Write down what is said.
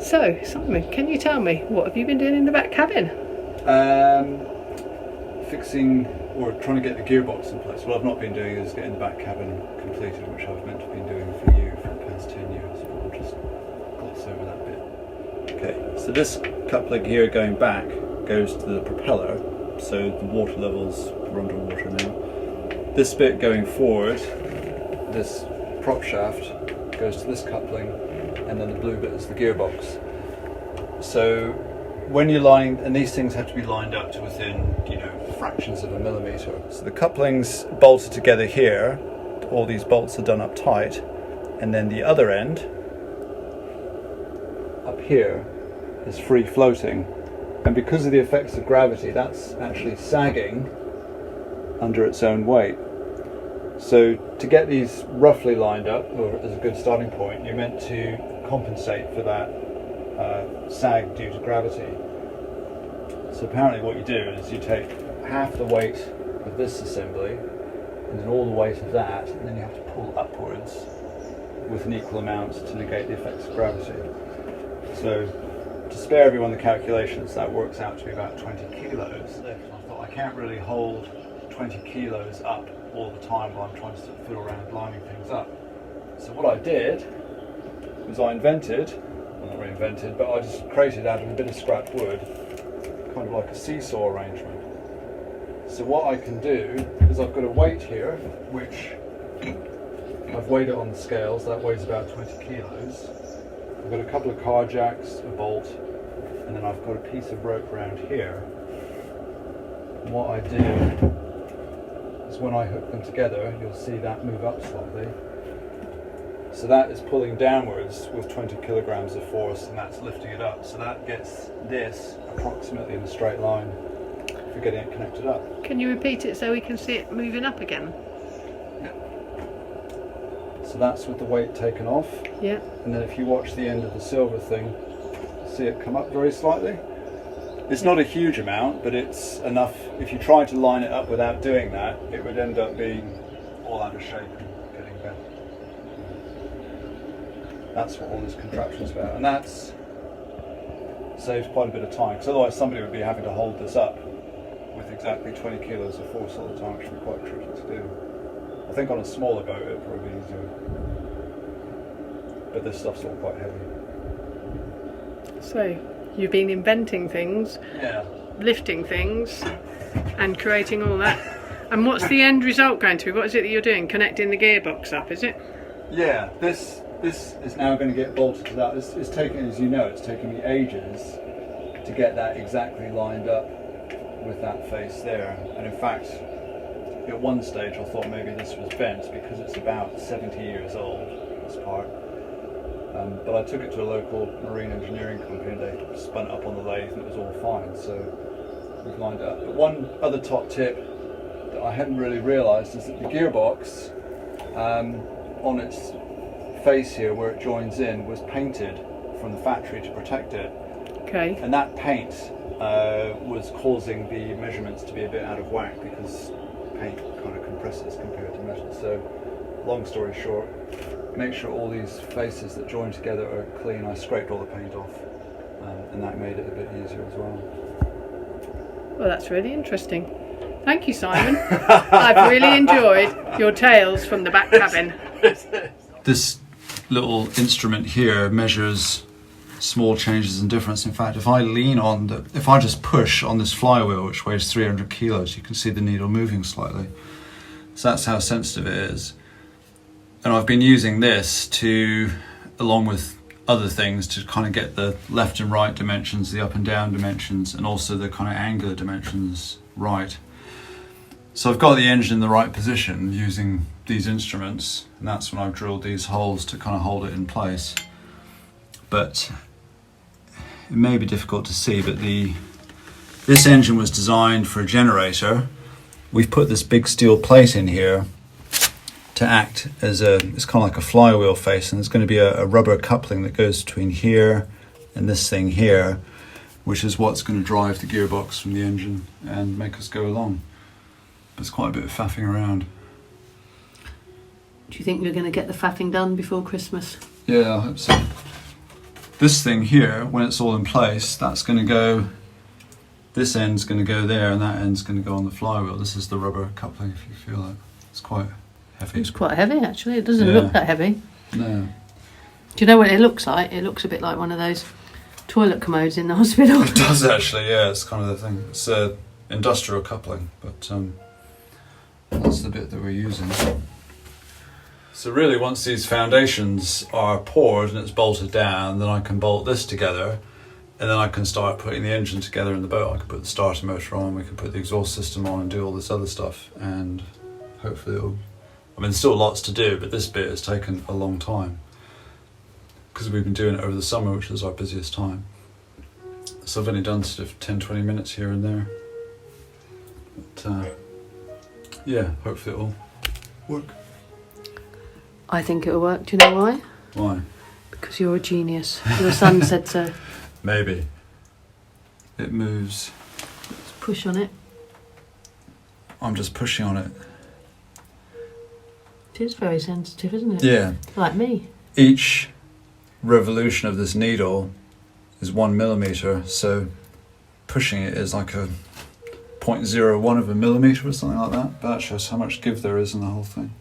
So, Simon, can you tell me, what have you been doing in the back cabin? Fixing or trying to get the gearbox in place. What I've not been doing is getting the back cabin completed, which I've meant to have been doing for you for the past 10 years. But I'll just gloss over that bit. Okay, so this coupling here going back goes to the propeller, so the water levels are underwater now. This bit going forward, this prop shaft, goes to this coupling, and then the blue bit is the gearbox. So when you're lining, and these things have to be lined up to within, fractions of a millimetre. So the coupling's bolted together here, all these bolts are done up tight, and then the other end, up here, is free floating. And because of the effects of gravity, that's actually sagging under its own weight. So to get these roughly lined up, or as a good starting point, you're meant to compensate for that sag due to gravity. So apparently what you do is you take half the weight of this assembly and then all the weight of that, and then you have to pull upwards with an equal amount to negate the effects of gravity. So to spare everyone the calculations, that works out to be about 20 kilos. I thought I can't really hold 20 kilos up all the time while I'm trying to fiddle around lining things up. So what I did was I invented, well not reinvented, but I just created out of a bit of scrap wood, kind of like a seesaw arrangement. So what I can do is I've got a weight here, which I've weighed it on the scales, that weighs about 20 kilos. I've got a couple of car jacks, a bolt, and then I've got a piece of rope around here. And what I do is when I hook them together, you'll see that move up slightly. So that is pulling downwards with 20 kilograms of force, and that's lifting it up. So that gets this approximately in a straight line for getting it connected up. Can you repeat it so we can see it moving up again? Yeah. So that's with the weight taken off. Yeah. And then if you watch the end of the silver thing, see it come up very slightly. It's not a huge amount, but it's enough. If you tried to line it up without doing that, it would end up being all out of shape and getting bent. That's what all this contraption's about, and that's saves quite a bit of time, because otherwise somebody would be having to hold this up with exactly 20 kilos of force all the time, which would be quite tricky to do. I think on a smaller boat it would probably be easier, but this stuff's all quite heavy. So you've been inventing things, yeah, lifting things, and creating all that. And what's the end result going to be? What is it that you're doing? Connecting the gearbox up, is it? Yeah, this is now going to get bolted to that. It's taken, as you know, it's taken me ages to get that exactly lined up with that face there. And in fact, at one stage I thought maybe this was bent because it's about 70 years old, this part. But I took it to a local marine engineering company and they spun it up on the lathe and it was all fine, so we've lined it up. But one other top tip that I hadn't really realised is that the gearbox on its face here where it joins in was painted from the factory to protect it. Okay. And that paint was causing the measurements to be a bit out of whack because paint kind of compresses compared to metal. So long story short, make sure all these faces that join together are clean. I scraped all the paint off and that made it a bit easier as well. Well, that's really interesting. Thank you, Simon. I've really enjoyed your tales from the back cabin. This little instrument here measures small changes in difference. In fact, if I lean on if I just push on this flywheel, which weighs 300 kilos, you can see the needle moving slightly. So that's how sensitive it is. And I've been using this to, along with other things, to kind of get the left and right dimensions, the up and down dimensions, and also the kind of angular dimensions right. So I've got the engine in the right position using these instruments, and that's when I've drilled these holes to kind of hold it in place. But it may be difficult to see, but this engine was designed for a generator. We've put this big steel plate in here to act as it's kind of like a flywheel face, and there's going to be a rubber coupling that goes between here and this thing here, which is what's going to drive the gearbox from the engine and make us go along. But it's quite a bit of faffing around. Do you think you're going to get the faffing done before Christmas? Yeah, I hope so. this thing here, when it's all in place, that's going to go, this end's going to go there and that end's going to go on the flywheel. This is the rubber coupling, if you feel that. It's quite heavy. It's quite heavy actually, it doesn't look that heavy. No. Do you know what it looks like? It looks a bit like one of those toilet commodes in the hospital. It does actually, yeah, it's kind of the thing. It's industrial coupling, but that's the bit that we're using. So really, once these foundations are poured and it's bolted down, then I can bolt this together, and then I can start putting the engine together in the boat. I can put the starter motor on, we can put the exhaust system on and do all this other stuff, and hopefully it'll... I mean, there's still lots to do, but this bit has taken a long time because we've been doing it over the summer, which is our busiest time. So I've only done sort of 10-20 minutes here and there. But yeah, hopefully it'll work. I think it'll work. Do you know why? Why? Because you're a genius. Your son said so. Maybe. It moves. Let's push on it. I'm just pushing on it. It is very sensitive, isn't it? Yeah. Like me. Each revolution of this needle is 1 millimeter, so pushing it is like a 0.01 of a millimeter or something like that. But that shows how much give there is in the whole thing.